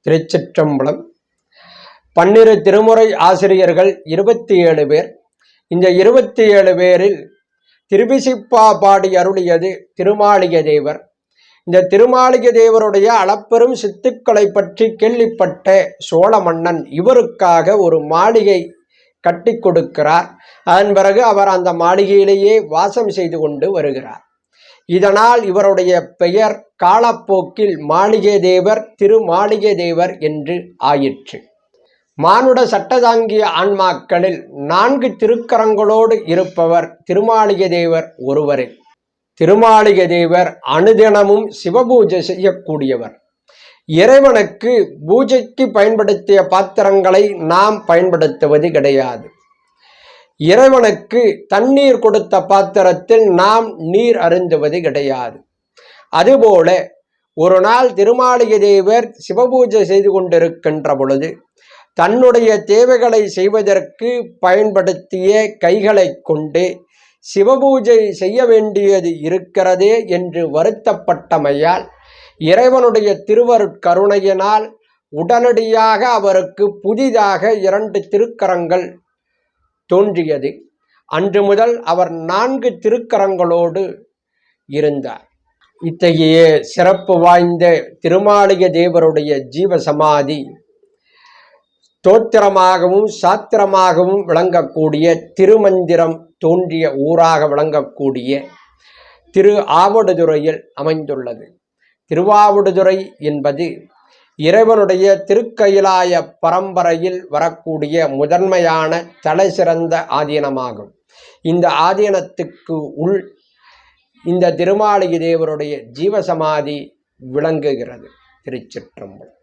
திருச்சிற்றம்பலம். 12 திருமுறை ஆசிரியர்கள் 27 பேர். இந்த 27 பேரில் திருவிசிப்பா பாடி அருளியது திருமாளிகை தேவர். இந்த திருமாளிகை தேவருடைய அளப்பெரும் சித்துக்களை பற்றி கேள்விப்பட்ட சோழ மன்னன் இவருக்காக ஒரு மாளிகை கட்டி கொடுக்கிறார். அதன் பிறகு அவர் அந்த மாளிகையிலேயே வாசம் செய்து கொண்டு வருகிறார். இதனால் இவருடைய பெயர் காலப்போக்கில் மாளிகை தேவர், திருமாளிகை தேவர் என்று ஆயிற்று. மானுட சட்டதாங்கிய ஆன்மாக்களில் 4 திருக்கரங்களோடு இருப்பவர் திருமாளிகை தேவர் ஒருவரே. திருமாளிகை தேவர் அனுதினமும் சிவபூஜை செய்யக்கூடியவர். இறைவனுக்கு பூஜைக்கு பயன்படுத்திய பாத்திரங்களை நாம் பயன்படுத்துவது கிடையாது. இறைவனுக்கு தண்ணீர் கொடுத்த பாத்திரத்தில் நாம் நீர் அருந்துவது கிடையாது. அதுபோல ஒரு நாள் திருமாளிகை தேவர் சிவபூஜை செய்து கொண்டிருக்கின்ற பொழுது தன்னுடைய தேவைகளை செய்வதற்கு பயன்படுத்திய கைகளை கொண்டு சிவபூஜை செய்ய வேண்டியது இருக்கிறதே என்று வருத்தப்பட்டமையால் இறைவனுடைய திருவருட்கருணையினால் உடனடியாக அவருக்கு புதிதாக 2 திருக்கரங்கள் தோன்றியது. அன்று முதல் அவர் 4 திருக்கரங்களோடு இருந்தார். இத்தகைய சிறப்பு வாய்ந்த திருமாளிகை தேவருடைய ஜீவசமாதி ஸ்தோத்திரமாகவும் சாத்திரமாகவும் விளங்கக்கூடிய திருமந்திரம் தோன்றிய ஊராக விளங்கக்கூடிய திரு ஆவடுதுறையில் அமைந்துள்ளது. திருவாவடுதுறை என்பது இறைவனுடைய திருக்கயிலாய பரம்பரையில் வரக்கூடிய முதன்மையான தலை சிறந்த ஆதீனமாகும். இந்த ஆதீனத்துக்கு உள் இந்த திருமாளிகை தேவருடைய ஜீவசமாதி விளங்குகிறது. திருச்சிற்றம்பலம்.